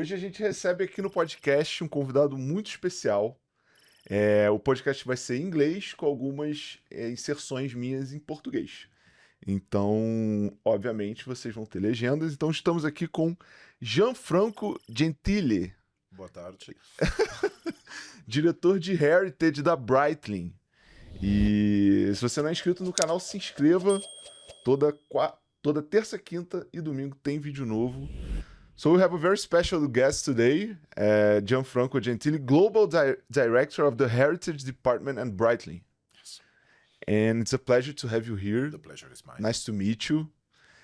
Hoje a gente recebe aqui no podcast um convidado muito especial. O podcast vai ser em inglês com algumas inserções minhas em português. Então, obviamente, vocês vão ter legendas. Então, estamos aqui com Gianfranco Gentile, Boa tarde. diretor de Heritage da Breitling. E se você não é inscrito no canal, se inscreva. Toda terça, quinta e domingo tem vídeo novo. So we have a very special guest today, Gianfranco Gentile, Global Director of the Heritage Department at Breitling. Yes. And it's a pleasure to have you here. The pleasure is mine. Nice to meet you.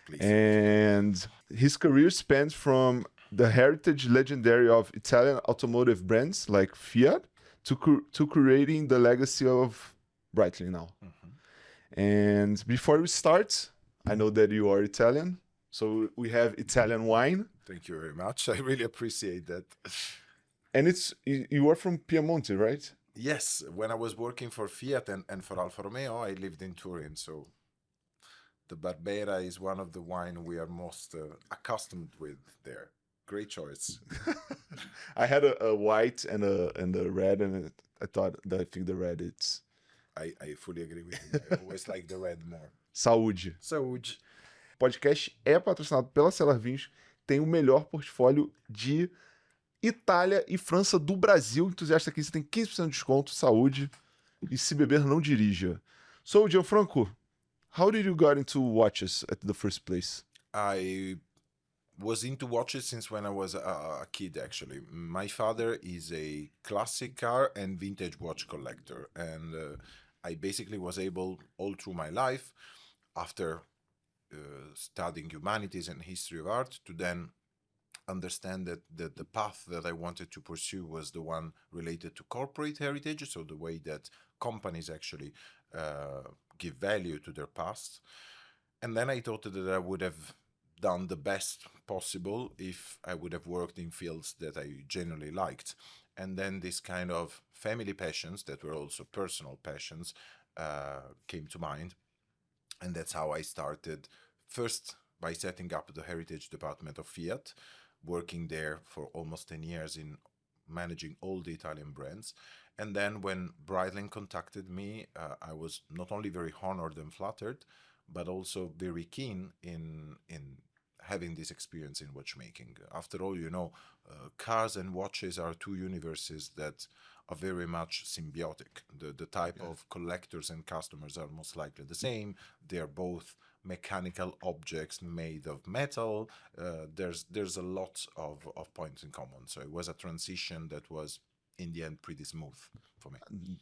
Please. And his career spans from the heritage legendary of Italian automotive brands like Fiat to creating the legacy of Breitling now. Mm-hmm. And before we start, I know that you are Italian, so we have Italian wine. Thank you very much. I really appreciate that. And you are from Piemonte, right? Yes, when I was working for Fiat and for Alfa Romeo, I lived in Turin. So the Barbera is one of the wine we are most accustomed with there. Great choice. I had a white and a red, and I think the red it's. I fully agree with you. I always like the red more. Saúde. Saúde. O podcast é patrocinado pela Cellar Vinhos, tem o melhor portfólio de Itália e França do Brasil. Entusiasta aqui, você tem 15% de desconto, saúde, e se beber, não dirija. So, Gianfranco, how did you get into watches at the first place? I was into watches since when I was a kid, actually. My father is a classic car and vintage watch collector, and I basically was able, all through my life, after studying humanities and history of art, to then understand that the path that I wanted to pursue was the one related to corporate heritage, so the way that companies actually give value to their past. And then I thought that I would have done the best possible if I would have worked in fields that I genuinely liked. And then this kind of family passions that were also personal passions came to mind. And that's how I started, first by setting up the heritage department of Fiat, working there for almost 10 years in managing all the Italian brands. And then when Breitling contacted me, I was not only very honored and flattered, but also very keen in having this experience in watchmaking. After all, cars and watches are two universes that are very much symbiotic. The type of collectors and customers are most likely the same. They're both mechanical objects made of metal. There's a lot of points in common. So it was a transition that was, in the end, pretty smooth for me.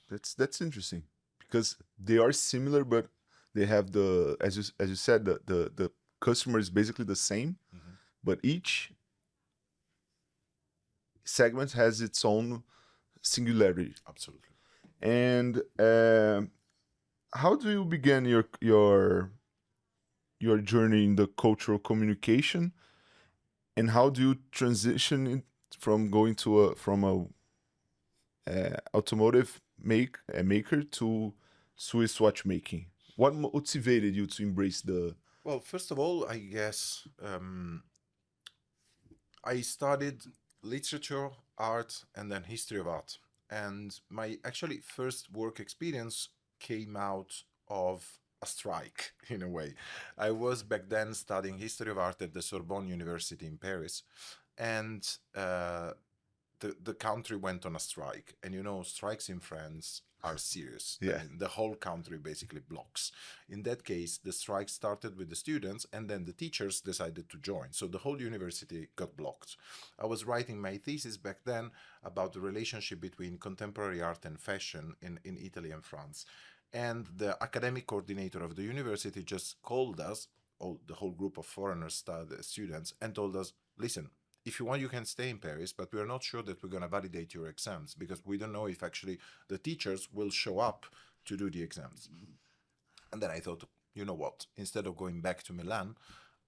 That's interesting, because they are similar, but they have as you said, the customer is basically the same, mm-hmm. but each segment has its own singularity. Absolutely. And how do you begin your journey in the cultural communication, and how do you transition from going to from a automotive maker to Swiss watchmaking? What motivated you to embrace the? Well, first of all, I guess I studied literature, art, and then history of art. And my actually first work experience came out of a strike, in a way. I was back then studying history of art at the Sorbonne University in Paris, and the country went on a strike. And strikes in France are serious. Yeah. I mean, the whole country basically blocks. In that case, the strike started with the students, and then the teachers decided to join. So the whole university got blocked. I was writing my thesis back then about the relationship between contemporary art and fashion in Italy and France. And the academic coordinator of the university just called us, the whole group of foreigner students, and told us, listen, if you want, you can stay in Paris, but we're not sure that we're going to validate your exams, because we don't know if actually the teachers will show up to do the exams. And then I thought, you know what, instead of going back to Milan,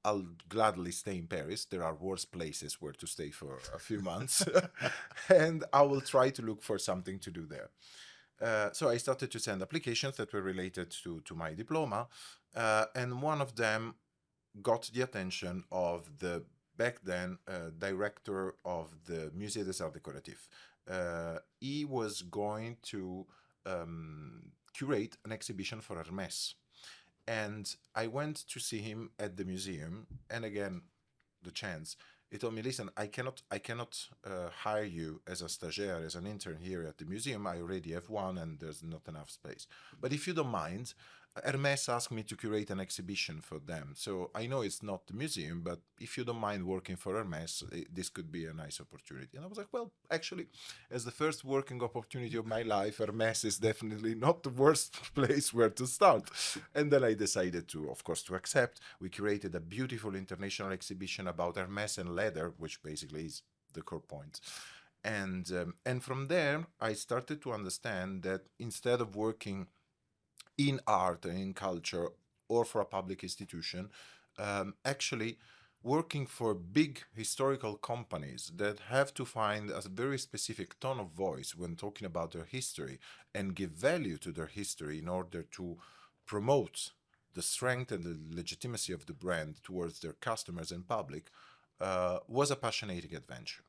I'll gladly stay in Paris. There are worse places where to stay for a few months. And I will try to look for something to do there. So I started to send applications that were related to my diploma. And one of them got the attention of the back then director of the Musée des Arts Décoratifs. He was going to curate an exhibition for Hermès. And I went to see him at the museum, and again, the chance. He told me, "Listen, I cannot hire you as a stagiaire, as an intern here at the museum. I already have one, and there's not enough space. But if you don't mind, Hermès asked me to curate an exhibition for them. So I know it's not the museum, but if you don't mind working for Hermès, this could be a nice opportunity." And I was like, well, actually, as the first working opportunity of my life, Hermès is definitely not the worst place where to start. And then I decided to, of course, to accept. We created a beautiful international exhibition about Hermès and leather, which basically is the core point. And from there, I started to understand that instead of working in art and in culture or for a public institution, actually working for big historical companies that have to find a very specific tone of voice when talking about their history and give value to their history in order to promote the strength and the legitimacy of the brand towards their customers and public was a passionating adventure.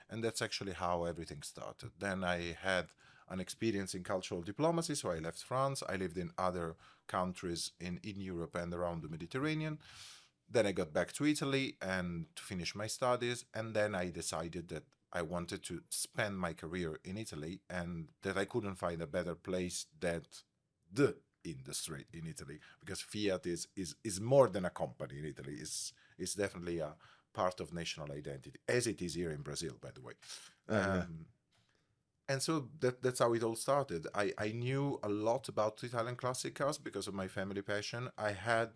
And that's actually how everything started. Then I had an experience in cultural diplomacy, so I left France. I lived in other countries in Europe and around the Mediterranean. Then I got back to Italy and to finish my studies, and then I decided that I wanted to spend my career in Italy and that I couldn't find a better place than the industry in Italy, because Fiat is more than a company in Italy. It's definitely a part of national identity, as it is here in Brazil, by the way. And so that's how it all started. I knew a lot about Italian classic cars because of my family passion. I had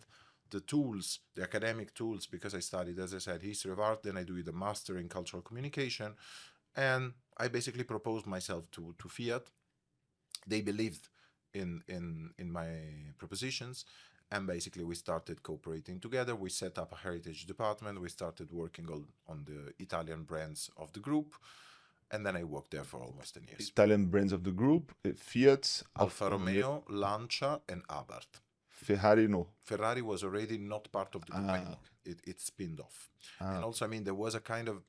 the tools, the academic tools, because I studied, as I said, history of art, then I did a master in cultural communication, and I basically proposed myself to Fiat. They believed in my propositions, and basically we started cooperating together. We set up a heritage department. We started working on the Italian brands of the group. And then I worked there for almost 10 years. Italian brands of the group, Fiat, Alfa Romeo, Lancia, and Abarth. Ferrari, no. Ferrari was already not part of the group anymore. It spinned off. And also, there was a kind of,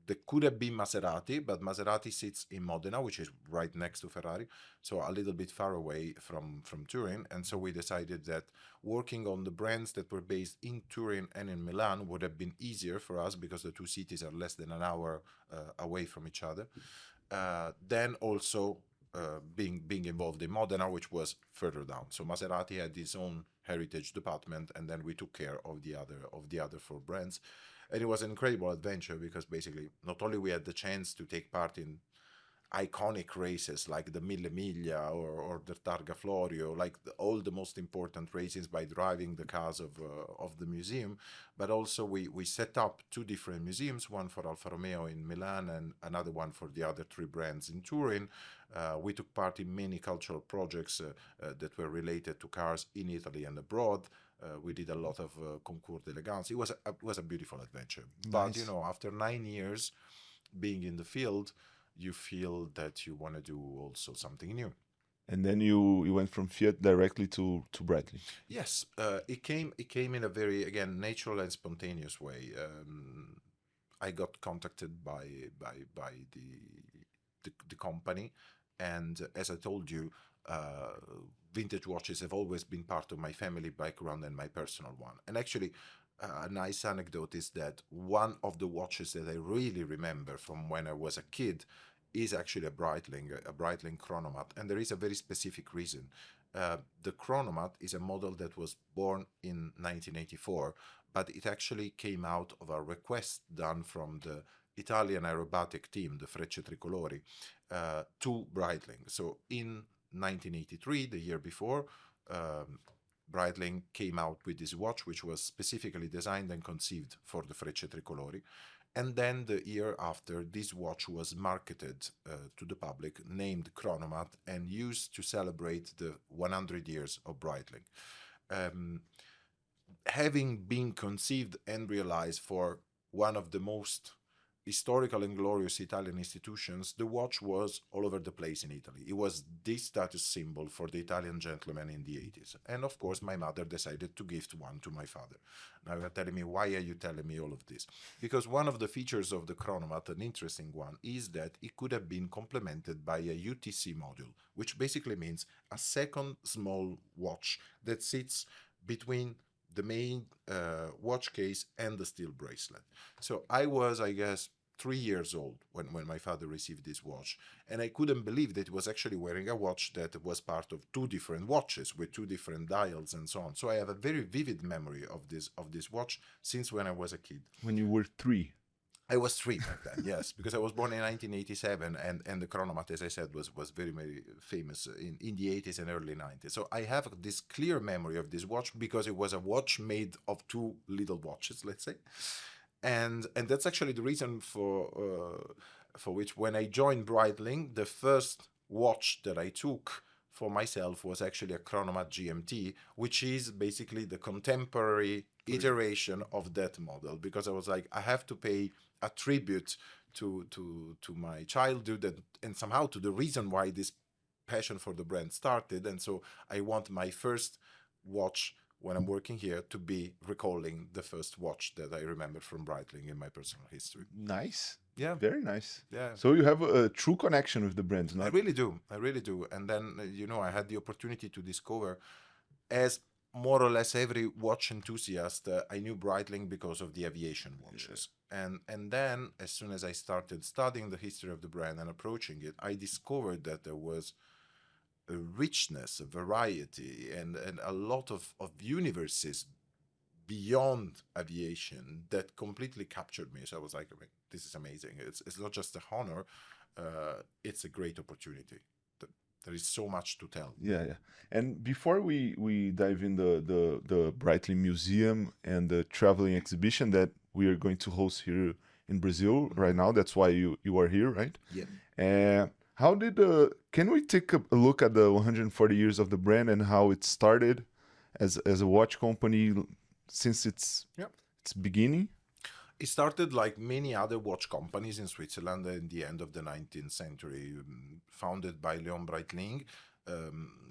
there could have been Maserati, but Maserati sits in Modena, which is right next to Ferrari, so a little bit far away from Turin. And so we decided that working on the brands that were based in Turin and in Milan would have been easier for us because the two cities are less than an hour away from each other. Then also being involved in Modena, which was further down. So Maserati had its own heritage department, and then we took care of the other four brands. And it was an incredible adventure because basically not only we had the chance to take part in iconic races like the Mille Miglia or the Targa Florio, like all the most important races by driving the cars of the museum, but also we set up two different museums, one for Alfa Romeo in Milan and another one for the other three brands in Turin. We took part in many cultural projects that were related to cars in Italy and abroad. We did a lot of concours d'élégance. It was a beautiful adventure. Nice. But after 9 years being in the field, you feel that you want to do also something new. And then you went from Fiat directly to Breitling. Yes, it came in a very, again, natural and spontaneous way. I got contacted by the company, and as I told you, vintage watches have always been part of my family background and my personal one. And actually, a nice anecdote is that one of the watches that I really remember from when I was a kid is actually a Breitling chronomat, and there is a very specific reason. The chronomat is a model that was born in 1984, but it actually came out of a request done from the Italian aerobatic team, the Frecce Tricolori, to Breitling. So in 1983, the year before, Breitling came out with this watch, which was specifically designed and conceived for the Frecce Tricolori. And then the year after, this watch was marketed to the public, named Chronomat, and used to celebrate the 100 years of Breitling. Having been conceived and realized for one of the most historical and glorious Italian institutions, the watch was all over the place in Italy. It was the status symbol for the Italian gentleman in the 80s. And of course, my mother decided to gift one to my father. Now you're telling me, why are you telling me all of this? Because one of the features of the Chronomat, an interesting one, is that it could have been complemented by a UTC module, which basically means a second small watch that sits between the main watch case and the steel bracelet. So I was, I guess, 3 years old when my father received this watch, and I couldn't believe that he was actually wearing a watch that was part of 2 different watches with 2 different dials and so on. So I have a very vivid memory of this watch since when I was a kid. When you were 3. I was 3 back then, yes, because I was born in 1987, and the Chronomat, as I said, was very, very famous in the 80s and early 90s. So I have this clear memory of this watch because it was a watch made of 2 little watches, let's say. And that's actually the reason for which when I joined Breitling, the first watch that I took for myself was actually a Chronomat GMT, which is basically the contemporary iteration of that model, because I was like, I have to pay a tribute to my childhood and somehow to the reason why this passion for the brand started. And so I want my first watch when I'm working here to be recalling the first watch that I remember from Breitling in my personal history. Nice. Yeah. Very nice. Yeah. So you have a true connection with the brand, I really do. And then, I had the opportunity to discover, as more or less every watch enthusiast, I knew Breitling because of the aviation watches. Yeah. And then, as soon as I started studying the history of the brand and approaching it, I discovered that there was a richness, a variety, and a lot of universes beyond aviation that completely captured me. So I was like, this is amazing. It's not just a honor, it's a great opportunity. There is so much to tell. Yeah. And before we dive in the Breitling Museum and the traveling exhibition that we are going to host here in Brazil right now, that's why you are here, right? Yeah. How did can we take a look at the 140 years of the brand and how it started as a watch company since its beginning? It started like many other watch companies in Switzerland in the end of the 19th century, founded by Léon Breitling,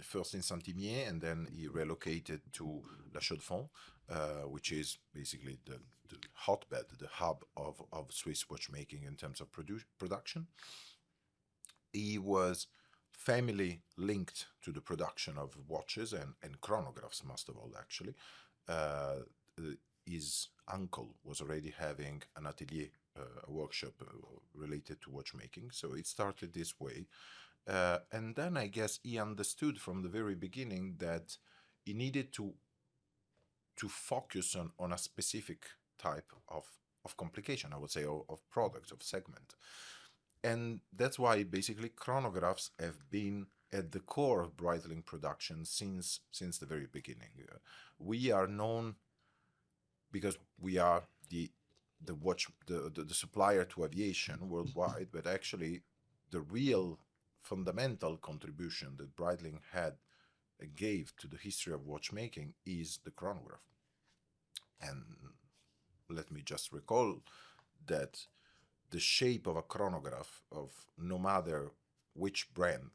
first in Saint-Imier, and then he relocated to La Chaux-de-Fonds, which is basically the hotbed, the hub of Swiss watchmaking in terms of production. He was family linked to the production of watches and chronographs, most of all, actually. His uncle was already having an atelier, a workshop related to watchmaking. So it started this way. And then I guess he understood from the very beginning that he needed to focus on a specific type of complication, I would say, of product, of segment. And that's why basically chronographs have been at the core of Breitling production since the very beginning. We are known because we are the supplier to aviation worldwide, but actually the real fundamental contribution that Breitling gave to the history of watchmaking is the chronograph. And let me just recall that the shape of a chronograph of no matter which brand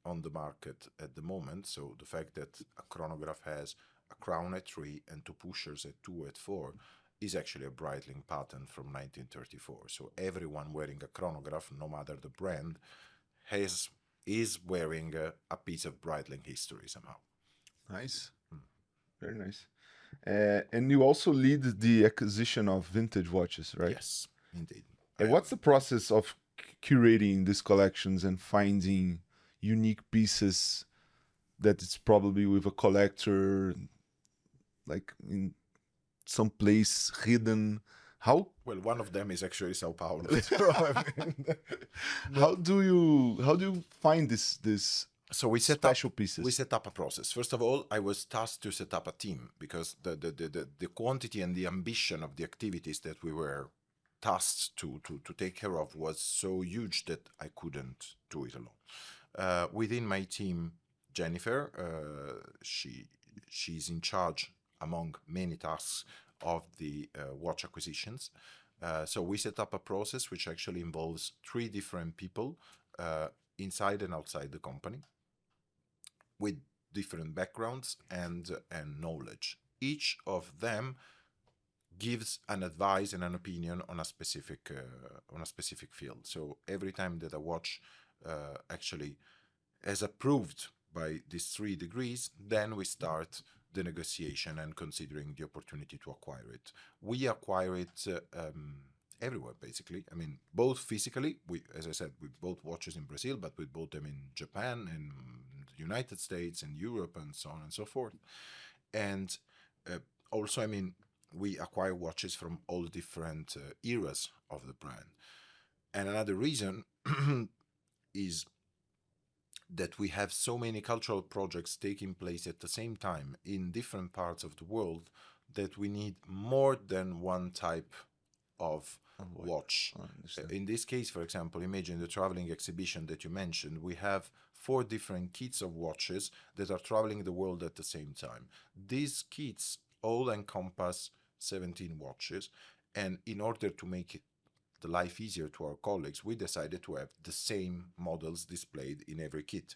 on the market at the moment, so the fact that a chronograph has a crown at 3 and 2 pushers at 2 at 4 is actually a Breitling patent from 1934. So everyone wearing a chronograph, no matter the brand, is wearing a piece of Breitling history somehow. Nice. Very nice. And you also lead the acquisition of vintage watches, right? Yes, indeed. And what's the process of curating these collections and finding unique pieces that it's probably with a collector, like in some place hidden? How? Well, one of them is actually Sao Paulo. How do you find this? So we set special pieces. We set up a process. First of all, I was tasked to set up a team because the quantity and the ambition of the activities that we were tasked to take care of was so huge that I couldn't do it alone. Within my team, Jennifer, she's in charge, among many tasks, of the watch acquisitions. So we set up a process which actually involves 3 different people inside and outside the company with different backgrounds and knowledge. Each of them gives an advice and an opinion on a specific field. So every time that a watch actually is approved by these 3 degrees, then we start the negotiation and considering the opportunity to acquire it. We acquire it everywhere, basically. I mean, both physically, as I said, we bought watches in Brazil, but we bought them in Japan, in the United States, in Europe, and so on and so forth. And also, I mean, we acquire watches from all different eras of the brand. And another reason is that we have so many cultural projects taking place at the same time in different parts of the world that we need more than one type of watch. In this case, for example, imagine the traveling exhibition that you mentioned. We have 4 different kits of watches that are traveling the world at the same time. These kits all encompass 17 watches, and in order to make it the life easier to our colleagues, we decided to have the same models displayed in every kit.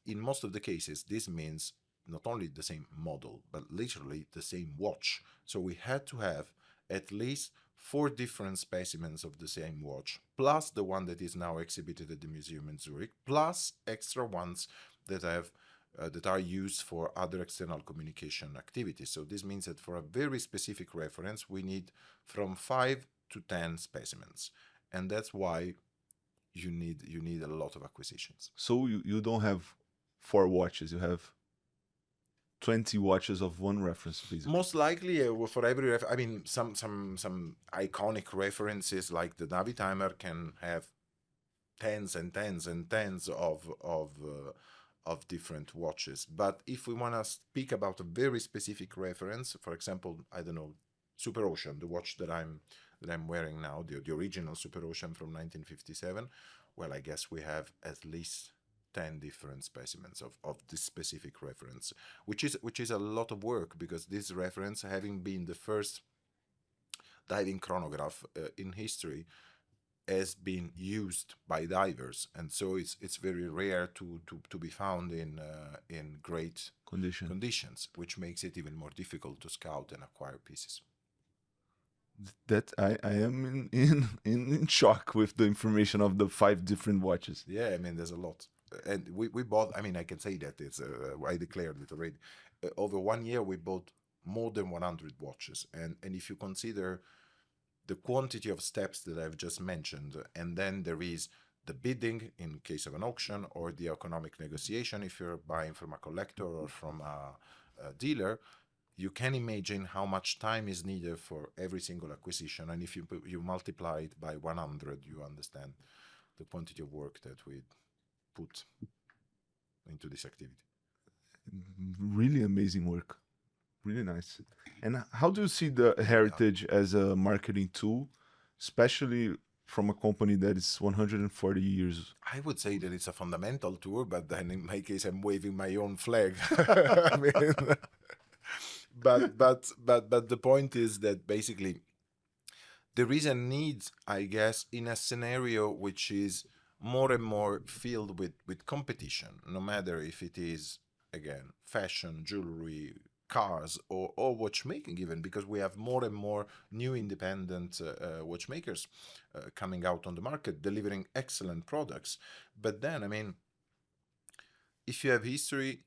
In most of the cases, this means not only the same model, but literally the same watch. So we had to have at least 4 different specimens of the same watch, plus the one that is now exhibited at the museum in Zurich, plus extra ones that are used for other external communication activities. So this means that for a very specific reference, we need from 5 to 10 specimens, and that's why you need a lot of acquisitions. So you don't have 4 watches, you have 20 watches of one reference, basically. Most likely, for every I mean, some iconic references like the Navitimer can have tens and tens and tens of different watches. But if we want to speak about a very specific reference, for example, I don't know, Superocean, the watch that I'm wearing now, the original Superocean from 1957, well, I guess we have at least 10 different specimens of this specific reference, which is a lot of work, because this reference, having been the first diving chronograph in history, has been used by divers, and so it's very rare to be found in great conditions, which makes it even more difficult to scout and acquire pieces. That I am in shock with the information of the 5 different watches. Yeah, I mean, there's a lot. And we bought, I mean, I can say that it's I declared it already. Over 1 year, we bought more than 100 watches. And if you consider the quantity of steps that I've just mentioned, and then there is the bidding in case of an auction, or the economic negotiation if you're buying from a collector or from a dealer, you can imagine how much time is needed for every single acquisition. And if you multiply it by 100, you understand the quantity of work that we put into this activity. Really amazing work. Really nice. And how do you see the heritage as a marketing tool, especially from a company that is 140 years? I would say that it's a fundamental tool, but then in my case, I'm waving my own flag. I mean, but the point is that basically there is a need, I guess, in a scenario which is more and more filled with competition, no matter if it is, again, fashion, jewelry, cars, or watchmaking even, because we have more and more new independent watchmakers coming out on the market, delivering excellent products. But then, I mean, if you have history,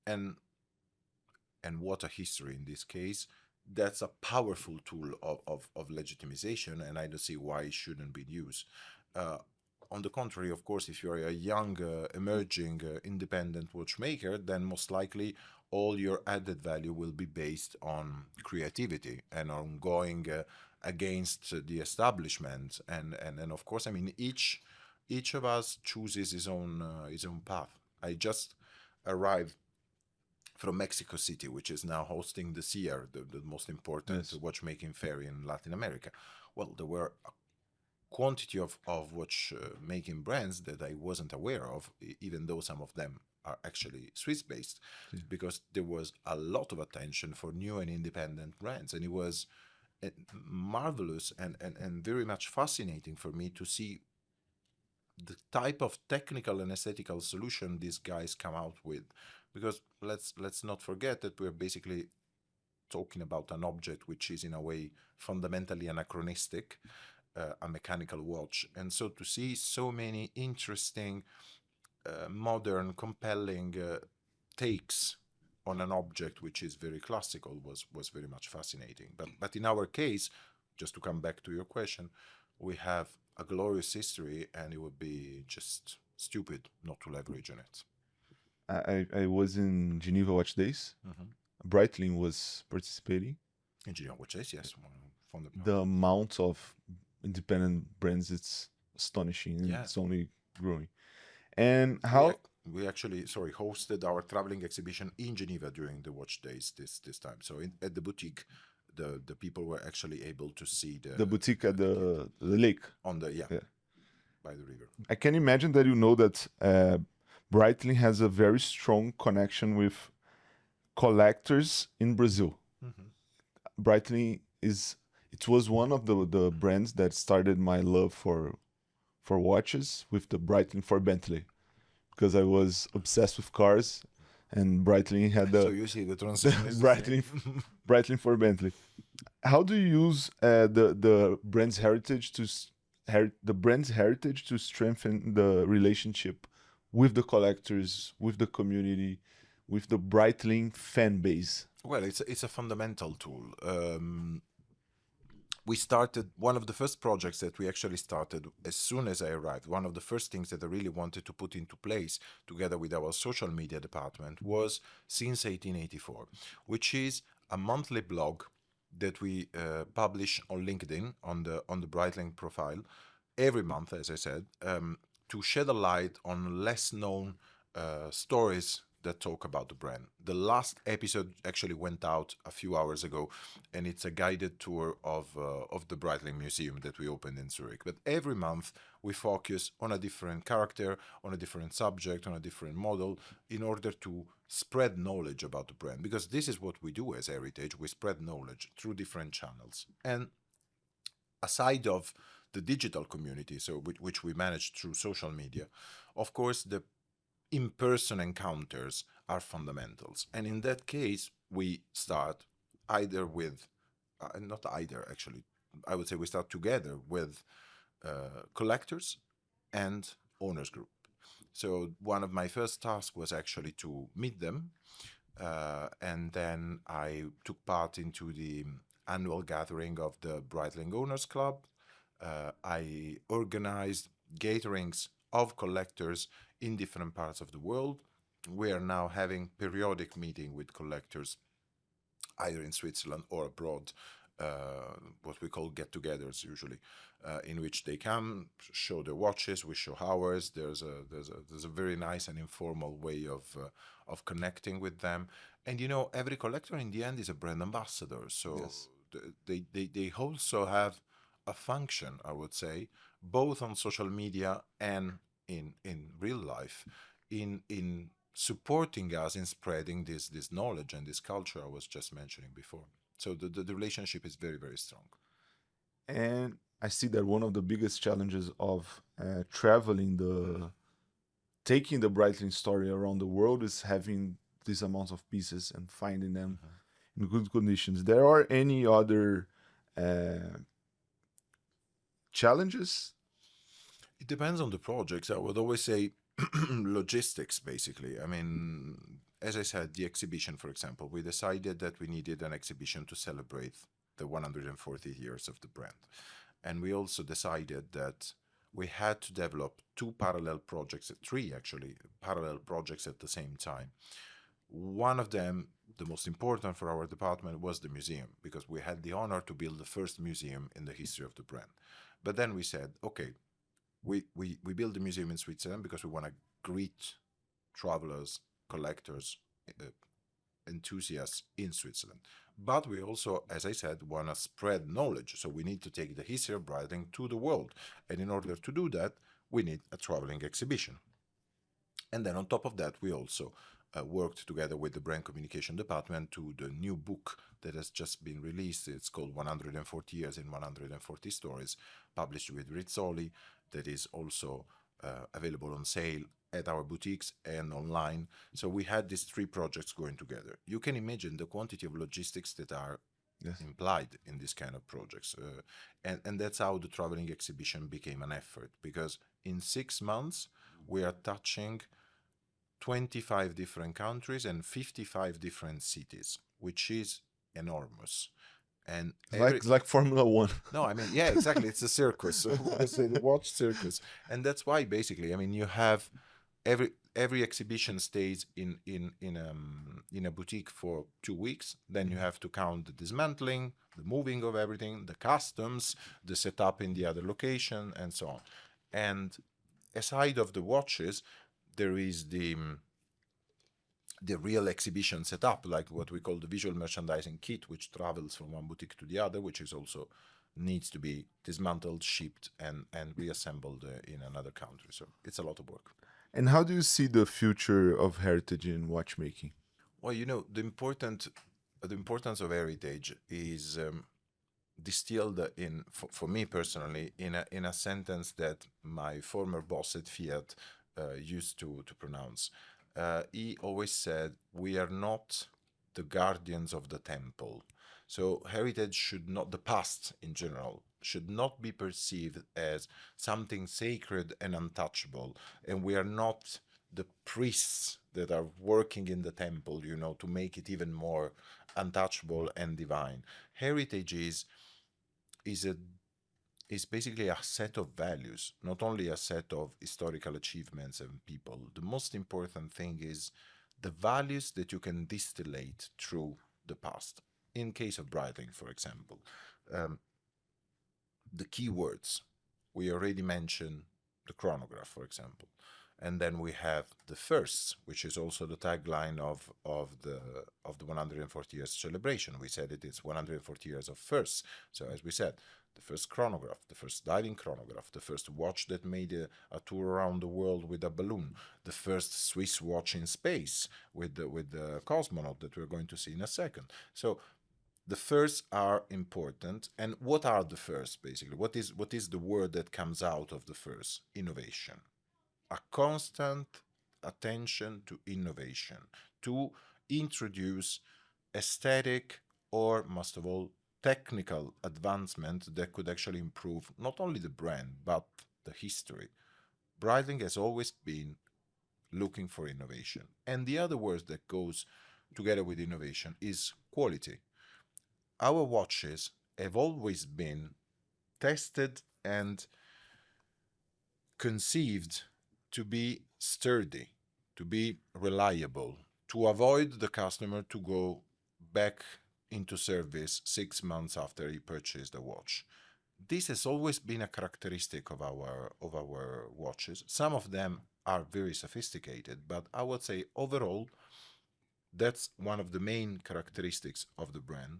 and what a history in this case, that's a powerful tool of legitimization, and I don't see why it shouldn't be used. On the contrary, of course, if you're a young, emerging, independent watchmaker, then most likely all your added value will be based on creativity and on going against the establishment. And of course, I mean, each of us chooses his own path. I just arrived from Mexico City, which is now hosting the SIAR, the most important watchmaking fair in Latin America. Well, there were a quantity of watchmaking brands that I wasn't aware of, even though some of them are actually Swiss-based, because there was a lot of attention for new and independent brands, and it was marvelous and very much fascinating for me to see the type of technical and aesthetical solution these guys come out with, because let's not forget that we're basically talking about an object which is in a way fundamentally anachronistic, a mechanical watch. And so to see so many interesting, modern, compelling takes on an object which is very classical was very much fascinating. But in our case, just to come back to your question, we have a glorious history, and it would be just stupid not to leverage on it. I was in Geneva Watch Days. Breitling was participating. In Geneva Watch Days, yes. From The amount of independent brands, it's astonishing. And Yeah. it's only growing. And how... We actually, hosted our traveling exhibition in Geneva during the watch days this time. So at the boutique, the people were actually able to see the boutique at the lake. On the, by the river. I can imagine that you know that Breitling has a very strong connection with collectors in Brazil. Breitling it was one of the brands that started my love for watches, with the Breitling for Bentley, because I was obsessed with cars, and Breitling had the... So you see the transition is Breitling for Bentley. How do you use the brand's heritage to strengthen the relationship with the collectors, with the community, with the Breitling fan base? Well, it's a fundamental tool. We started, one of the first projects that we actually started as soon as I arrived, one of the first things that I really wanted to put into place together with our social media department was Since 1884, which is a monthly blog that we publish on LinkedIn, on the Breitling profile, every month, as I said, to shed a light on less known stories that talk about the brand. The last episode actually went out a few hours ago, and it's a guided tour of the Breitling Museum that we opened in Zurich. But every month we focus on a different character, on a different subject, on a different model, in order to spread knowledge about the brand. Because this is what we do as Heritage, we spread knowledge through different channels. And aside of the digital community, so which we manage through social media, of course, the in-person encounters are fundamentals. And in that case, we start either with, not either actually, I would say we start together with collectors and owners group. So one of my first tasks was actually to meet them. And then I took part into the annual gathering of the Breitling Owners Club. I organized gatherings of collectors in different parts of the world. We are now having periodic meeting with collectors, either in Switzerland or abroad, what we call get-togethers usually, in which they come, show their watches, we show ours. There's a very nice and informal way of connecting with them. And you know, every collector in the end is a brand ambassador. So yes, they also have a function, I would say, both on social media and in real life, in supporting us in spreading this knowledge and this culture I was just mentioning before. So the relationship is very, very strong. And I see that one of the biggest challenges of traveling taking the Breitling story around the world is having this amount of pieces and finding them in good conditions. There are any other challenges? It depends on the projects. I would always say logistics, basically. I mean, as I said, the exhibition, for example, we decided that we needed an exhibition to celebrate the 140 years of the brand. And we also decided that we had to develop three parallel projects at the same time. One of them, the most important for our department, was the museum, because we had the honor to build the first museum in the history of the brand. But then we said, okay, we build the museum in Switzerland because we want to greet travelers, collectors, enthusiasts in Switzerland. But we also, as I said, want to spread knowledge. So we need to take the history of Breitling to the world. And in order to do that, we need a traveling exhibition. And then on top of that, we also worked together with the brand communication department to the new book that has just been released. It's called 140 Years in 140 Stories, published with Rizzoli, that is also available on sale at our boutiques and online. So we had these three projects going together. You can imagine the quantity of logistics that are implied in this kind of projects. And that's how the traveling exhibition became an effort, because in 6 months, we are touching 25 different countries and 55 different cities, which is enormous. And like Formula One. No, I mean, yeah, exactly. It's a circus. It's a watch circus. And that's why, basically, I mean, you have every exhibition stays in a boutique for 2 weeks. Then you have to count the dismantling, the moving of everything, the customs, the setup in the other location, and so on. And aside of the watches, there is the real exhibition setup, like what we call the visual merchandising kit, which travels from one boutique to the other, which is also needs to be dismantled, shipped, and reassembled in another country. So it's a lot of work. And how do you see the future of heritage in watchmaking? Well, the importance of heritage is distilled for me personally, in a sentence that my former boss at Fiat used to pronounce. He always said, "We are not the guardians of the temple." So heritage should not, the past in general, should not be perceived as something sacred and untouchable. And we are not the priests that are working in the temple, to make it even more untouchable and divine. Heritage is basically a set of values, not only a set of historical achievements and people. The most important thing is the values that you can distillate through the past. In case of Breitling, for example, the keywords, we already mentioned the chronograph, for example. And then we have the firsts, which is also the tagline of the 140 years celebration. We said it is 140 years of firsts. So as we said, the first chronograph, the first diving chronograph, the first watch that made a tour around the world with a balloon, the first Swiss watch in space with the Cosmonaute that we're going to see in a second. So the firsts are important. And what are the firsts, basically? What is the word that comes out of the first? Innovation. A constant attention to innovation, to introduce aesthetic or, most of all, technical advancement that could actually improve not only the brand, but the history. Breitling has always been looking for innovation. And the other word that goes together with innovation is quality. Our watches have always been tested and conceived to be sturdy, to be reliable, to avoid the customer to go back into service 6 months after he purchased the watch. This has always been a characteristic of our watches. Some of them are very sophisticated, but I would say overall, that's one of the main characteristics of the brand.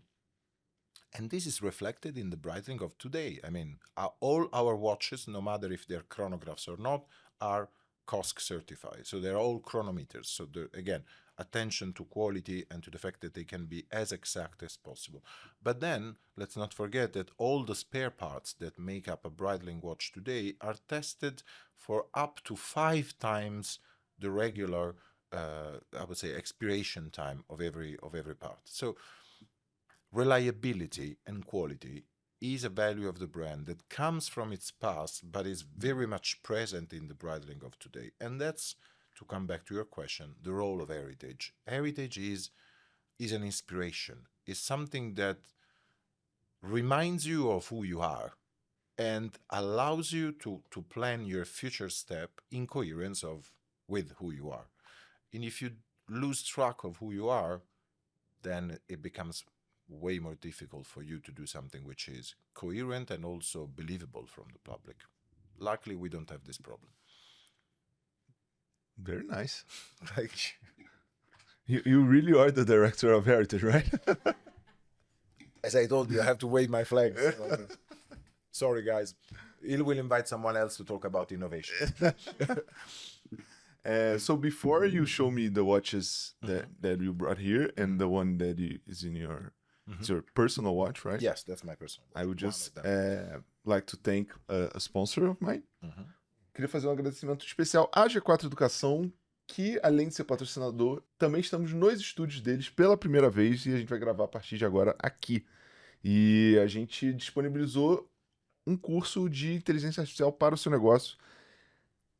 And this is reflected in the Breitling of today. I mean, all our watches, no matter if they're chronographs or not, are COSC certified. So they're all chronometers. So again, attention to quality and to the fact that they can be as exact as possible. But then, let's not forget that all the spare parts that make up a Breitling watch today are tested for up to 5 times the regular, I would say, expiration time of every part. So reliability and quality is a value of the brand that comes from its past, but is very much present in the Breitling of today. And that's, to come back to your question, the role of heritage. Heritage is an inspiration, is something that reminds you of who you are and allows you to plan your future step in coherence with who you are. And if you lose track of who you are, then it becomes way more difficult for you to do something which is coherent and also believable from the public. Luckily, we don't have this problem. Very nice. Like, you really are the director of heritage, right? as I told you, I have to wave my flag. Sorry, guys. Il will invite someone else to talk about innovation. So before you show me the watches that you brought here and the one that is in your it's your personal watch, right? Yes, that's my personal watch. I would One just of them. like to thank a sponsor of mine. Queria fazer um agradecimento especial à G4 Educação, que além de ser patrocinador, também estamos nos estúdios deles pela primeira vez e a gente vai gravar a partir de agora aqui. E a gente disponibilizou um curso de inteligência artificial para o seu negócio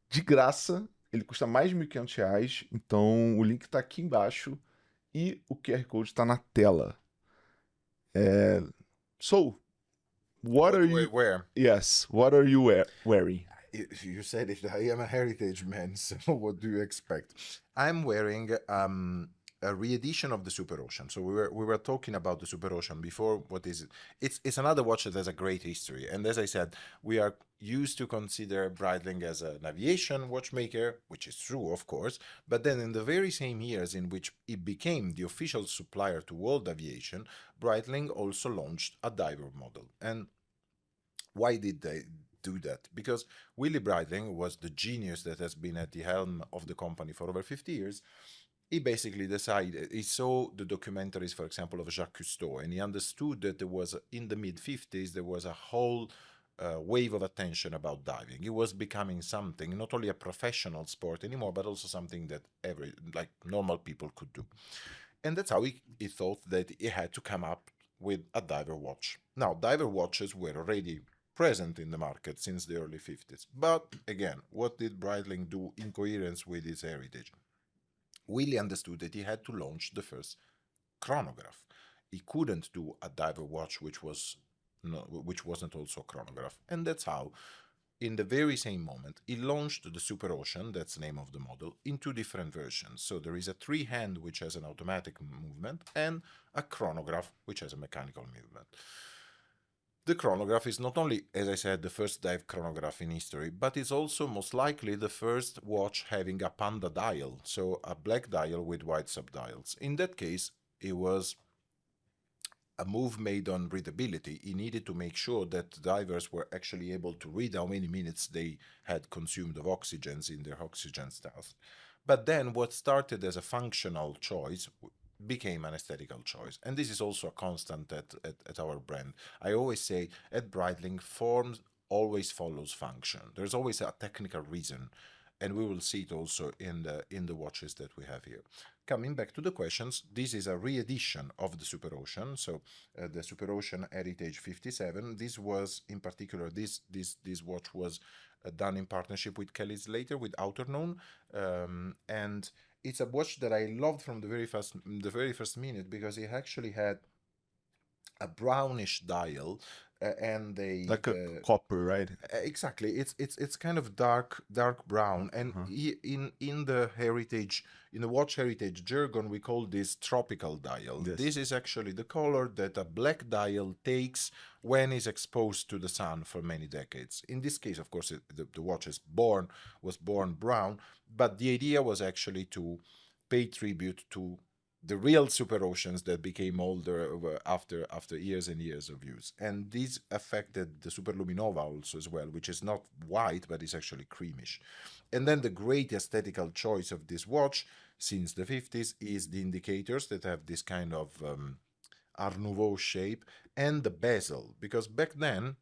de graça. Ele custa mais de R$ 1.500, então o link está aqui embaixo e o QR Code está na tela. So, what are you... Where? Yes, what are you wearing? You said it. I am a heritage man, so what do you expect? I'm wearing a re-edition of the Superocean. So we were talking about the Superocean before. What is it? It's another watch that has a great history. And as I said, we are used to consider Breitling as an aviation watchmaker, which is true, of course. But then in the very same years in which it became the official supplier to world aviation, Breitling also launched a diver model. And why did they do that? Because Willy Breitling was the genius that has been at the helm of the company for over 50 years. He basically decided, he saw the documentaries, for example, of Jacques Cousteau, and he understood that there was, in the mid-50s, there was a whole wave of attention about diving. It was becoming something, not only a professional sport anymore, but also something that normal people could do. And that's how he thought that he had to come up with a diver watch. Now, diver watches were already present in the market since the early 50s. But again, what did Breitling do in coherence with his heritage? Willy understood that he had to launch the first chronograph. He couldn't do a diver watch which wasn't also a chronograph. And that's how, in the very same moment, he launched the Superocean, that's the name of the model, in two different versions. So there is a three-hand which has an automatic movement and a chronograph which has a mechanical movement. The chronograph is not only, as I said, the first dive chronograph in history, but it's also most likely the first watch having a panda dial, so a black dial with white subdials. In that case, it was a move made on readability. He needed to make sure that divers were actually able to read how many minutes they had consumed of oxygens in their oxygen stars. But then what started as a functional choice became an aesthetical choice. And this is also a constant at our brand. I always say at Breitling, form always follows function. There's always a technical reason, and we will see it also in the watches that we have here. Coming back to the questions, this is a re-edition of the Superocean, so the Superocean Heritage 57. This was, in particular, this watch was done in partnership with Kelly Slater, with Outerknown, and it's a watch that I loved from the very first minute, because it actually had a brownish dial and a copper, right? Exactly. It's kind of dark brown, and in the heritage, in the watch heritage jargon, we call this tropical dial. Yes. This is actually the color that a black dial takes when it's exposed to the sun for many decades. In this case, of course, the watch was born brown, but the idea was actually to pay tribute to the real Superoceans that became older after years and years of use. And this affected the Superluminova also as well, which is not white, but is actually creamish. And then the great aesthetical choice of this watch since the 50s is the indicators that have this kind of Art Nouveau shape, and the bezel, because back then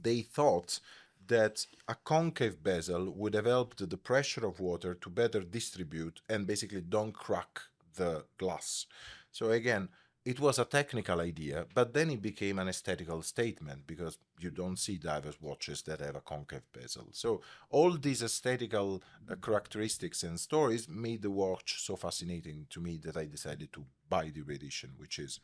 they thought that a concave bezel would have helped the pressure of water to better distribute and basically don't crack the glass. So again, it was a technical idea, but then it became an aesthetical statement, because you don't see divers watches that have a concave bezel. So all these aesthetical characteristics and stories made the watch so fascinating to me that I decided to buy the re-edition, which is...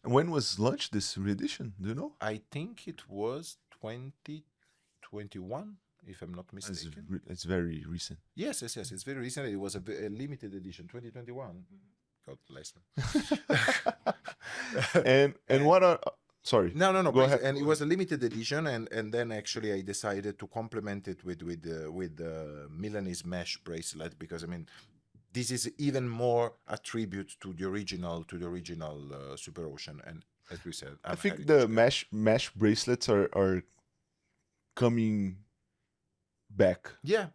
When was launched this re-edition? Do you know? I think it was 2021. If I'm not mistaken. It's very recent. Yes, it's very recent. It was a limited edition, 2021. God bless them. and what are... Sorry. No. Go ahead. And it was a limited edition, and then actually I decided to complement it with the Milanese mesh bracelet, because I mean, this is even more a tribute to the original Superocean. And as we said, I think the mesh bracelets are coming back. Yeah,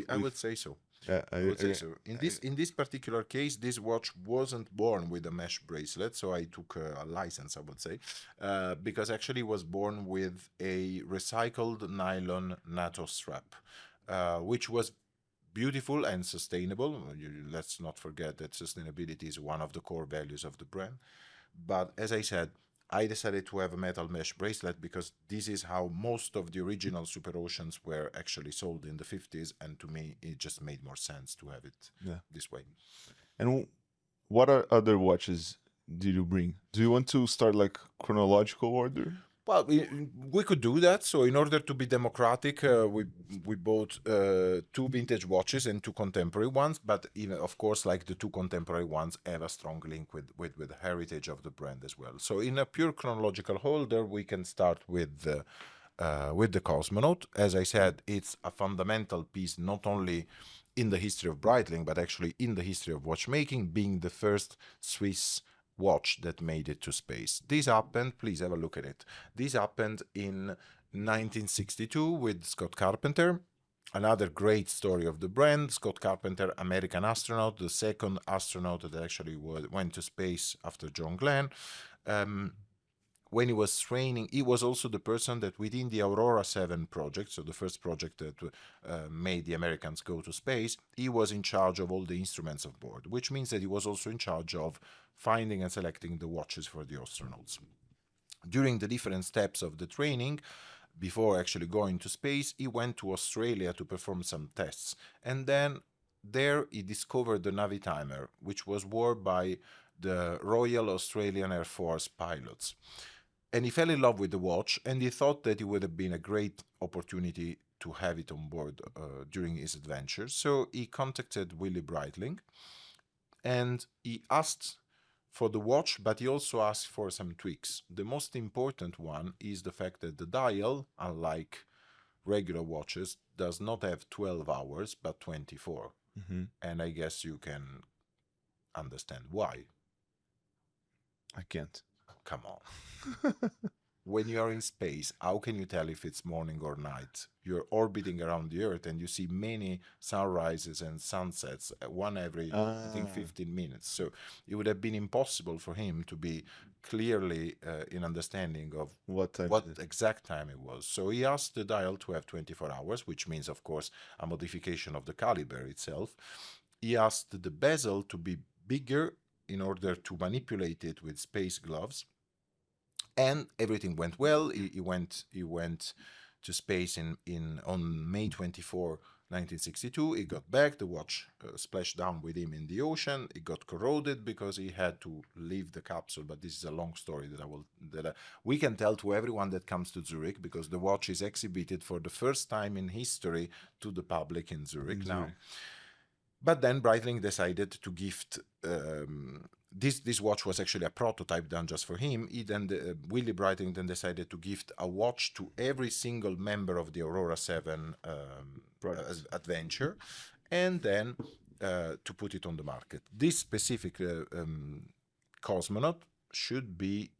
I would say so. I would say so. In this particular case, this watch wasn't born with a mesh bracelet, so I took a license, I would say, because actually it was born with a recycled nylon NATO strap, which was beautiful and sustainable. Let's not forget that sustainability is one of the core values of the brand. But as I said, I decided to have a metal mesh bracelet because this is how most of the original Superoceans were actually sold in the 50s, and to me it just made more sense to have it this way. And what other watches did you bring? Do you want to start like chronological order? Well, we could do that. So in order to be democratic, we bought 2 vintage watches and 2 contemporary ones. But even, of course, like the 2 contemporary ones have a strong link with the heritage of the brand as well. So in a pure chronological order, we can start with the Cosmonaute. As I said, it's a fundamental piece not only in the history of Breitling, but actually in the history of watchmaking, being the first Swiss watch that made it to space. This happened, please have a look at it. This happened in 1962 with Scott Carpenter. Another great story of the brand. Scott Carpenter, American astronaut, the second astronaut that actually went to space after John Glenn. When he was training, he was also the person that within the Aurora 7 project, so the first project that made the Americans go to space, he was in charge of all the instruments of board, which means that he was also in charge of finding and selecting the watches for the astronauts. During the different steps of the training, before actually going to space, he went to Australia to perform some tests. And then there he discovered the Navitimer, which was worn by the Royal Australian Air Force pilots. And he fell in love with the watch, and he thought that it would have been a great opportunity to have it on board during his adventure. So he contacted Willy Breitling, and he asked for the watch, but he also asked for some tweaks. The most important one is the fact that the dial, unlike regular watches, does not have 12 hours, but 24. And I guess you can understand why. I can't. Come on. When you are in space, how can you tell if it's morning or night? You're orbiting around the Earth and you see many sunrises and sunsets, one every, I think, 15 minutes. So it would have been impossible for him to be clearly in understanding of what exact time it was. So he asked the dial to have 24 hours, which means, of course, a modification of the caliber itself. He asked the bezel to be bigger in order to manipulate it with space gloves. And everything went well. He went to space on May 24, 1962. He got back. The watch splashed down with him in the ocean. It got corroded because he had to leave the capsule. But this is a long story that we can tell to everyone that comes to Zurich, because the watch is exhibited for the first time in history to the public in Zurich now. But then Breitling decided to gift. This watch was actually a prototype done just for him. Willy Breitling then decided to gift a watch to every single member of the Aurora 7 adventure, and then to put it on the market. This specific Cosmonaute should be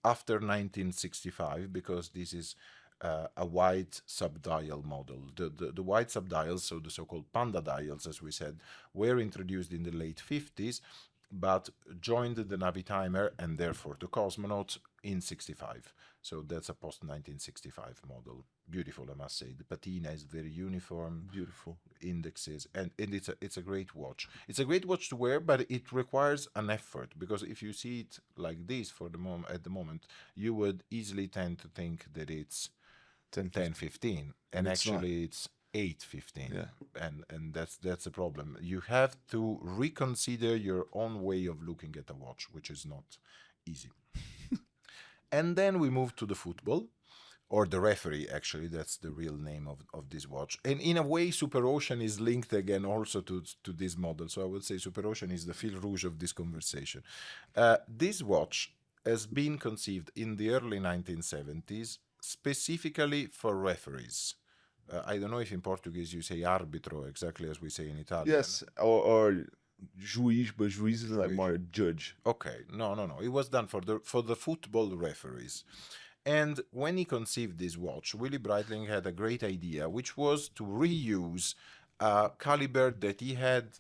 after 1965, because this is a wide subdial model. The wide subdials, so the so-called panda dials, as we said, were introduced in the late 50s, but joined the Navitimer and therefore the Cosmonaute in 65. So that's a post-1965 model. Beautiful, I must say. The patina is very uniform. Beautiful. Indexes. And it's a great watch. It's a great watch to wear, but it requires an effort, because if you see it like this at the moment, you would easily tend to think that it's 10:15, and actually it's 8:15, and that's a problem. You have to reconsider your own way of looking at a watch, which is not easy. And then we move to the football, or the referee, actually, that's the real name of this watch. And in a way, Superocean is linked again also to this model. So I would say Superocean is the fil rouge of this conversation. This watch has been conceived in the early 1970s specifically for referees. I don't know if in Portuguese you say arbitro, exactly as we say in Italian. Yes, or juiz, but juiz is like more judge. Okay, no. It was done for the football referees. And when he conceived this watch, Willy Breitling had a great idea, which was to reuse a caliber that he had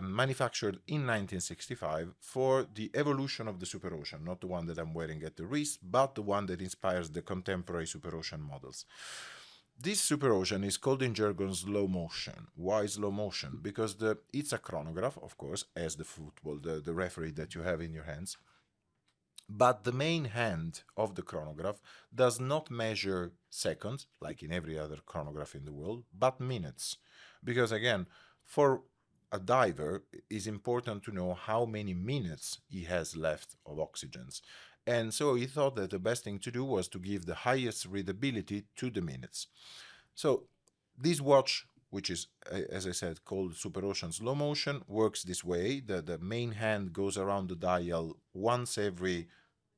manufactured in 1965 for the evolution of the Superocean, not the one that I'm wearing at the wrist, but the one that inspires the contemporary Superocean models. This Superocean is called in jargon slow motion. Why slow motion? Because it's a chronograph, of course, as the football, the referee that you have in your hands. But the main hand of the chronograph does not measure seconds, like in every other chronograph in the world, but minutes. Because again, for a diver, it is important to know how many minutes he has left of oxygens. And so he thought that the best thing to do was to give the highest readability to the minutes. So this watch, which is, as I said, called Superocean Slow Motion, works this way. The main hand goes around the dial once every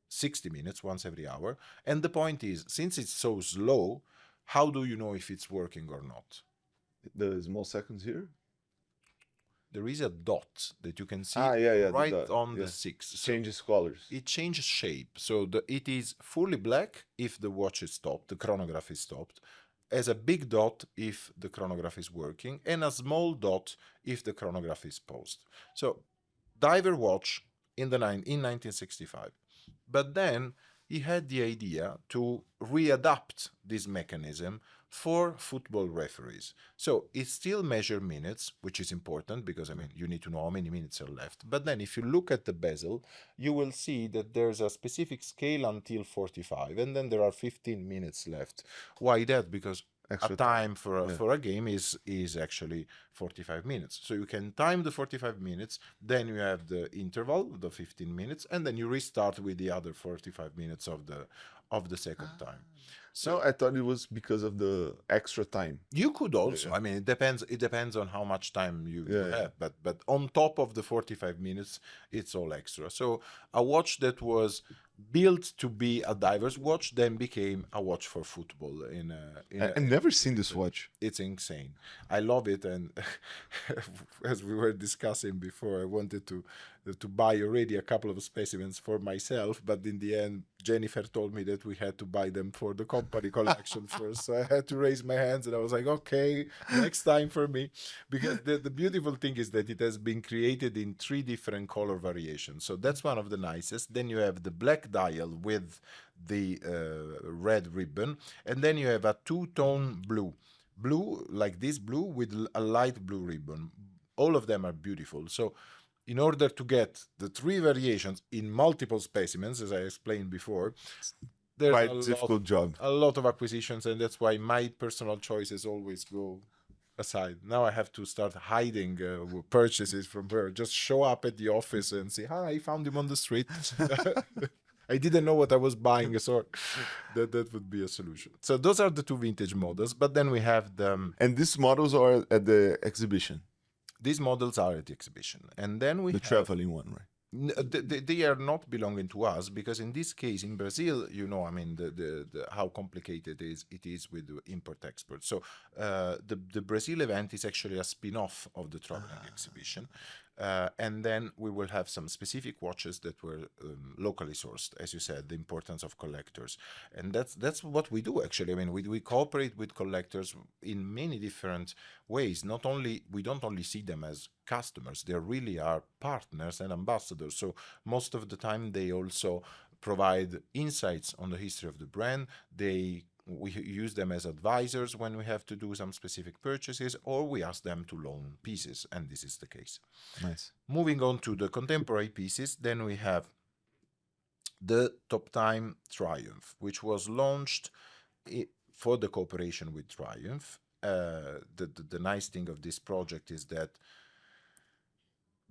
60 minutes, once every hour. And the point is, since it's so slow, how do you know if it's working or not? The small seconds here? There is a dot that you can see right on the 6. So changes colors. It changes shape. So it is fully black if the watch is stopped, the chronograph is stopped, as a big dot if the chronograph is working, and a small dot if the chronograph is paused. So diver watch in 1965. But then he had the idea to readapt this mechanism for football referees. So it still measures minutes, which is important because, I mean, you need to know how many minutes are left. But then if you look at the bezel, you will see that there's a specific scale until 45, and then there are 15 minutes left. Why that? Because a time for a game is actually 45 minutes. So you can time the 45 minutes, then you have the interval, the 15 minutes, and then you restart with the other 45 minutes of the second time. So I thought it was because of the extra time. You could also. I mean, it depends on how much time you have. But on top of the 45 minutes, it's all extra. So a watch that was built to be a diver's watch then became a watch for football. I've never seen this watch. It's insane. I love it, and as we were discussing before, I wanted to buy already a couple of specimens for myself, but in the end, Jennifer told me that we had to buy them for the company collection first. So I had to raise my hands, and I was like, okay, next time for me. Because the beautiful thing is that it has been created in 3 different color variations. So that's one of the nicest. Then you have the black dial with the red ribbon, and then you have a 2-tone blue like this blue with a light blue ribbon. All of them are beautiful. So in order to get the 3 variations in multiple specimens, as I explained before, there's quite a difficult job, a lot of acquisitions, and that's why my personal choices always go aside. Now I have to start hiding purchases from her. Just show up at the office and say, "Hi, I found him on the street." I didn't know what I was buying, so that would be a solution. So those are the 2 vintage models, but then we have them. And these models are at the exhibition? These models are at the exhibition. And then we have traveling one, right? They are not belonging to us, because in this case, in Brazil, you know, I mean, the how complicated it is with import-export. So the Brazil event is actually a spin-off of the traveling exhibition. And then we will have some specific watches that were locally sourced, as you said, the importance of collectors. And that's what we do, actually. I mean, we cooperate with collectors in many different ways. We don't only see them as customers, they really are partners and ambassadors. So most of the time, they also provide insights on the history of the brand. We use them as advisors when we have to do some specific purchases, or we ask them to loan pieces, and this is the case. Nice. Moving on to the contemporary pieces, then we have the Top Time Triumph, which was launched for the cooperation with Triumph. The nice thing of this project is that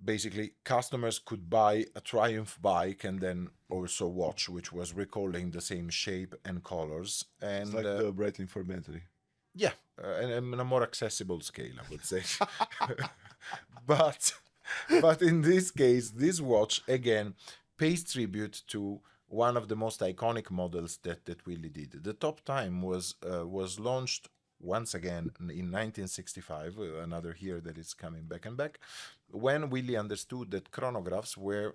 basically customers could buy a Triumph bike and then also watch, which was recalling the same shape and colors. And it's like the Breitling History. Yeah, and on a more accessible scale, I would say. But in this case, this watch again pays tribute to one of the most iconic models that Willie did. The Top Time was launched once again in 1965, another year that is coming back and back, when Willie understood that chronographs were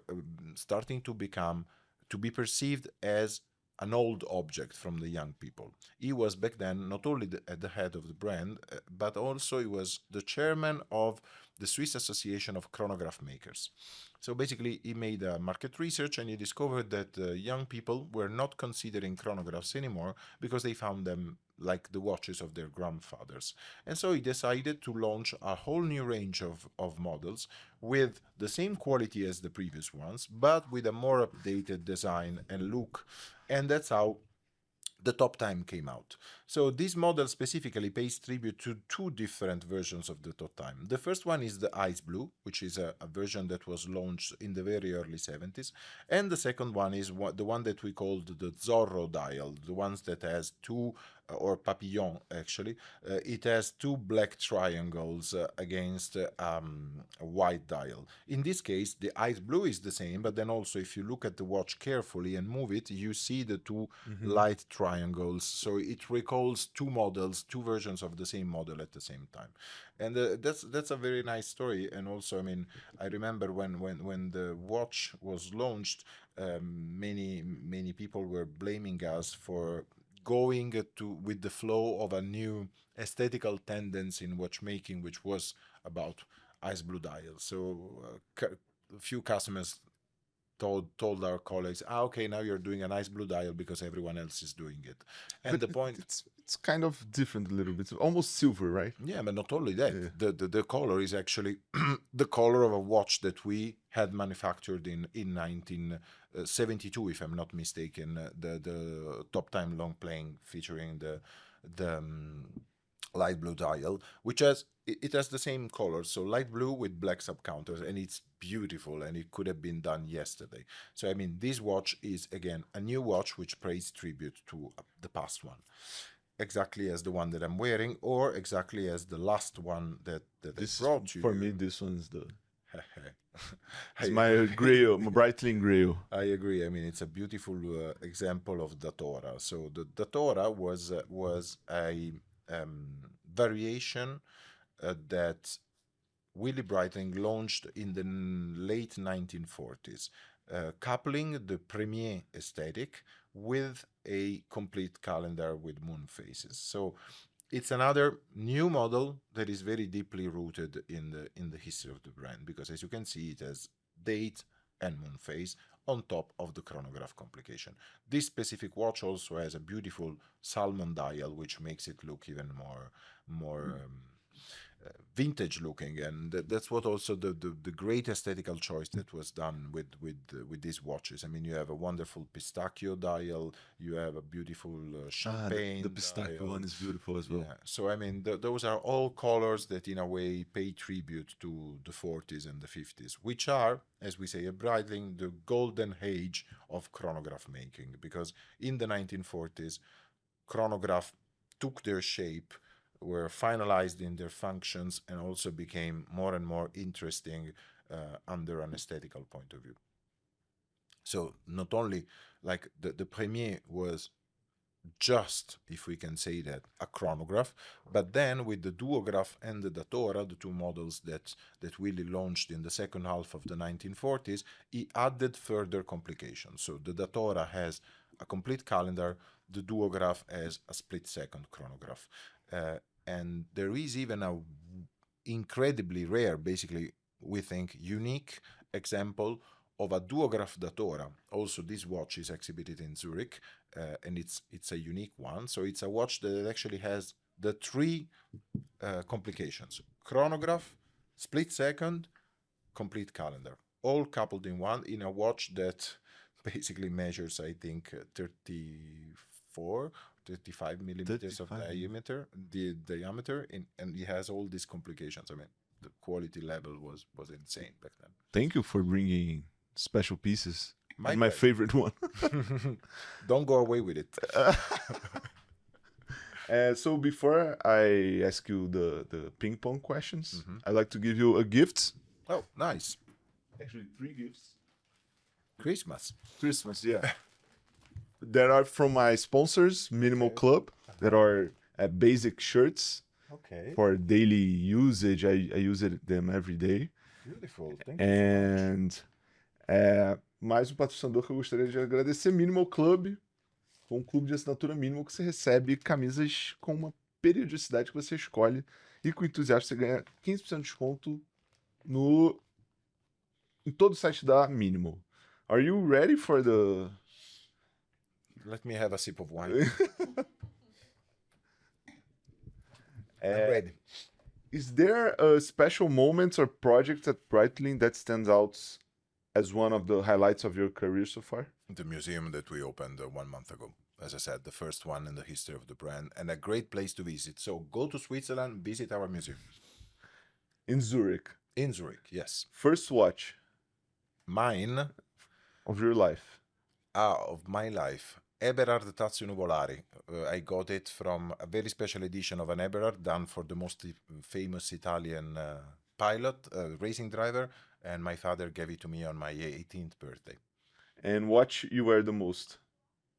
starting to be perceived as an old object from the young people. He was back then not only at the head of the brand, but also he was the chairman of the Swiss Association of Chronograph Makers. So basically, he made a market research and he discovered that young people were not considering chronographs anymore because they found them like the watches of their grandfathers. And so he decided to launch a whole new range of models with the same quality as the previous ones, but with a more updated design and look. And that's how the Top Time came out. So this model specifically pays tribute to two different versions of the Top Time. The first one is the Ice Blue, which is a version that was launched in the very early 70s. And the second one is the one that we called the Zorro dial, the ones that has two, or Papillon actually. It has two black triangles against a white dial. In this case, the Ice Blue is the same, but then also if you look at the watch carefully and move it, you see the two light triangles. So it recalls two models, two versions of the same model at the same time. And that's a very nice story. And also, I mean, I remember when the watch was launched, many people were blaming us for going with the flow of a new aesthetical tendency in watchmaking, which was about ice blue dials. So a few customers told our colleagues, okay, now you're doing an ice blue dial because everyone else is doing it. And But the point, it's kind of different a little bit. It's almost silver, right? yeah, but not only that, Yeah. the color is actually the color of a watch that we had manufactured in 1972, if I'm not mistaken. The Top Time long playing featuring the light blue dial, which has it has the same color, so light blue with black subcounters, and it's beautiful, and it could have been done yesterday. So I mean, this watch is again a new watch which pays tribute to the past one, exactly as the one that I'm wearing, or exactly as the last one that This I brought you. for me, this one's the I it's my agree. grail, my Breitling grail. I agree. I mean, it's a beautiful example of Datora. So the Datora was a variation that Willy Breitling launched in the late 1940s, coupling the premier aesthetic with a complete calendar with moon phases. So it's another new model that is very deeply rooted in the history of the brand, because as you can see, it has date and moon phase on top of the chronograph complication. This specific watch also has a beautiful salmon dial, which makes it look even more vintage looking, and that's what also the great aesthetical choice that was done with these watches. I mean, you have a wonderful pistachio dial, you have a beautiful champagne the pistachio dial. one is beautiful as well. Yeah, so I mean, those are all colors that in a way pay tribute to the 40s and the 50s, which are, as we say at Breitling, the golden age of chronograph making, because in the 1940s, chronograph took their shape, were finalized in their functions, and also became more and more interesting under an aesthetical point of view. So not only like the Premier was just, if we can say that, a chronograph, but then with the duograph and the Datora, the two models that Willy launched in the second half of the 1940s, he added further complications. So the Datora has a complete calendar, the duograph has a split-second chronograph. And there is even a incredibly rare, basically, we think, unique example of a duograph Datora. Also, this watch is exhibited in Zurich, and it's a unique one. So it's a watch that actually has the three complications: chronograph, split second, complete calendar, all coupled in one, in a watch that basically measures, I think, 35 millimeters of 35. diameter, and it has all these complications. I mean, the quality level was insane back then. Thank you for bringing special pieces. My My favorite one. Don't go away with it. So before I ask you the ping pong questions, I'd like to give you a gift. Oh, nice. Actually, 3 gifts. Christmas. Christmas, yeah. That are from my sponsors, Minimal Club, that are basic shirts Okay. for daily usage. I use them every day. Beautiful. Thank you. And mais um patrocinador que eu gostaria de agradecer, Minimal Club. for um clube de assinatura mínimo que você recebe camisas com uma periodicidade que você escolhe. E com o Entusiasta você ganha 15% de desconto em todo o site da Minimal. Are you ready for the... Let me have a sip of wine. I'm ready. Is there a special moment or project at Breitling that stands out as one of the highlights of your career so far? The museum that we opened 1 month ago. As I said, the first one in the history of the brand, and a great place to visit. So go to Switzerland, visit our museum. In Zurich. In Zurich, yes. First watch Mine, of your life. of my life. Eberhard Tazio Nuvolari. I got it from a very special edition of an Eberhard done for the most famous Italian pilot, racing driver, and my father gave it to me on my 18th birthday. And watch you wear the most.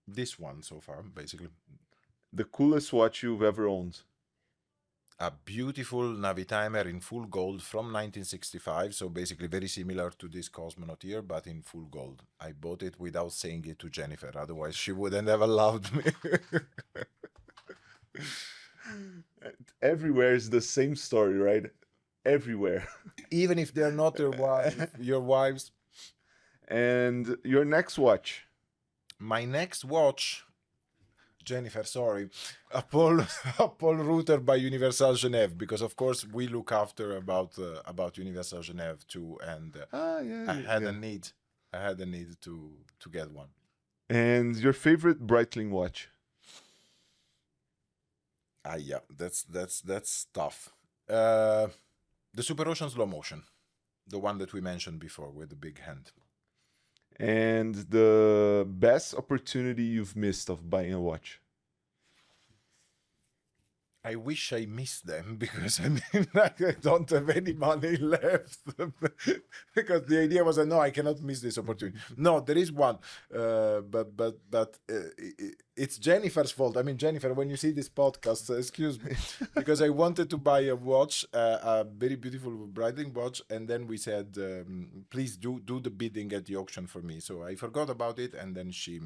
This one so far, basically. The coolest watch you've ever owned. A beautiful Navitimer in full gold from 1965, so basically very similar to this Cosmonaute here, but in full gold. I bought it without saying it to Jennifer, otherwise she wouldn't have allowed me. Everywhere is the same story, right? Everywhere. Even if they're not your wives. And your next watch. My next watch, Jennifer, sorry, a Paul Router by Universal Genève, because of course we look after about Universal Genève too, and I had a need to get one. And your favorite Breitling watch? Yeah, that's tough. The Superocean Slow Motion, the one that we mentioned before with the big hand. And the best opportunity you've missed of buying a watch? I wish I missed them, because I mean, I don't have any money left. Because the idea was, no, I cannot miss this opportunity. No, there is one, but it's Jennifer's fault. I mean, Jennifer, when you see this podcast, excuse me, because I wanted to buy a watch, a very beautiful Breitling watch, and then we said, please do the bidding at the auction for me. So I forgot about it, and then she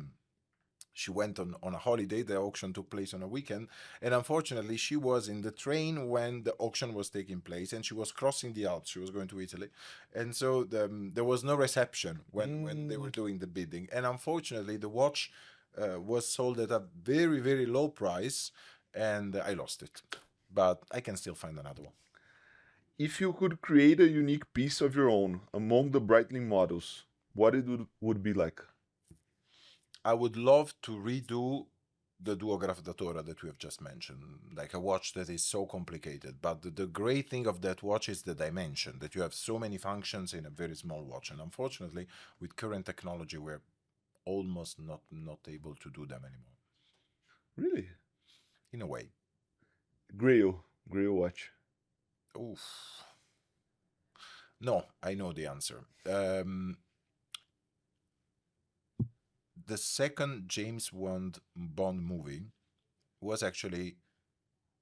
went on a holiday. The auction took place on a weekend, and unfortunately she was in the train when the auction was taking place, and she was crossing the Alps. She was going to Italy, and so there was no reception when they were doing the bidding, and unfortunately the watch was sold at a very, very low price, and I lost it, but I can still find another one. If you could create a unique piece of your own among the Breitling models, what it would be like? I would love to redo the duograph Datora that we have just mentioned, like a watch that is so complicated. But the great thing of that watch is the dimension, that you have so many functions in a very small watch. And unfortunately, with current technology, we're almost not able to do them anymore. Really? In a way. Grail watch. Oof. No, I know the answer. The second James Bond movie was actually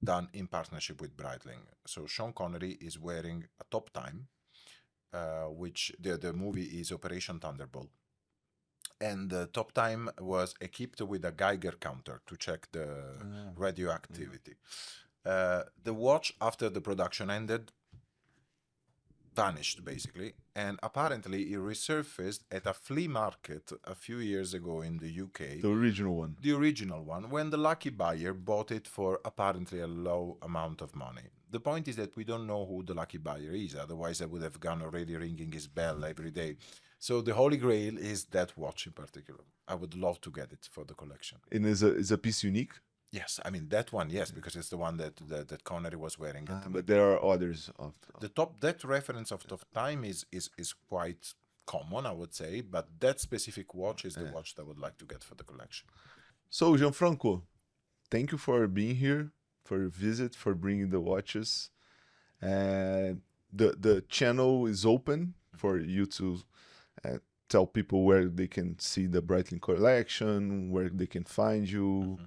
done in partnership with Breitling. So Sean Connery is wearing a top time, which the movie is Operation Thunderbolt. And the top time was equipped with a Geiger counter to check the radioactivity. The watch, after the production ended, vanished basically, and apparently it resurfaced at a flea market a few years ago in the UK. The original one, when the lucky buyer bought it for apparently a low amount of money. The point is that we don't know who the lucky buyer is, otherwise I would have gone already ringing his bell every day. So the holy grail is that watch in particular. I would love to get it for the collection. And is a piece unique? Yes, I mean that one, yes, because it's the one that Connery was wearing. But there are others of that reference of top time is quite common, I would say, but that specific watch is the watch that I would like to get for the collection. So Gianfranco, thank you for being here, for your visit, for bringing the watches. The channel is open for you to tell people where they can see the Breitling collection, where they can find you.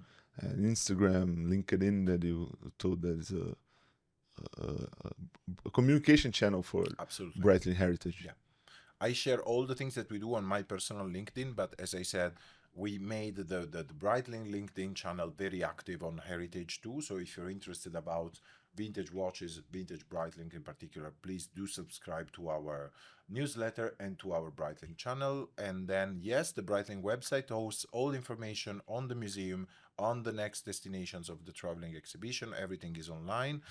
Instagram, LinkedIn, that you told that is a communication channel for Breitling Heritage. Yeah, I share all the things that we do on my personal LinkedIn, but as I said, We made the Breitling LinkedIn channel very active on heritage too. So if you're interested about vintage watches, vintage Breitling in particular, please do subscribe to our newsletter and to our Breitling channel. And then, yes, the Breitling website hosts all information on the museum, on the next destinations of the traveling exhibition. Everything is online.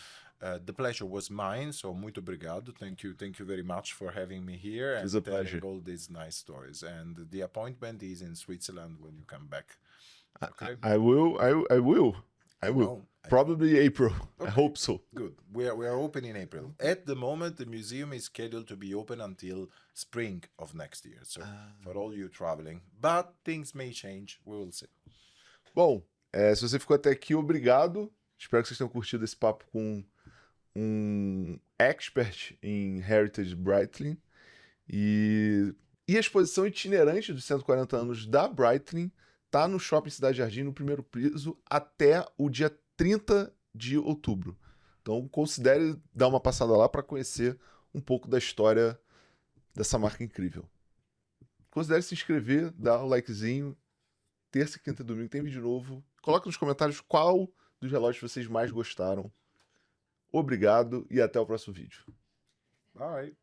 The pleasure was mine, so muito obrigado. Thank you very much for having me here and It's a telling pleasure. all these nice stories. And the appointment is in Switzerland when you come back. Okay. I will. I will. know. Probably April. Okay. I hope so. Good. We are open in April. At the moment, the museum is scheduled to be open until spring of next year. So for all you traveling, but things may change. We will see. Bom, se você ficou até aqui, obrigado. Espero que vocês tenham curtido esse papo com um expert em Heritage Breitling. E a exposição itinerante dos 140 anos da Breitling tá no Shopping Cidade Jardim, no primeiro piso, até o dia 30 de outubro. Então considere dar uma passada lá para conhecer um pouco da história dessa marca incrível. Considere se inscrever, dar o likezinho. Terça, quinta e domingo tem vídeo novo. Coloca nos comentários qual dos relógios vocês mais gostaram. Obrigado e até o próximo vídeo. Bye.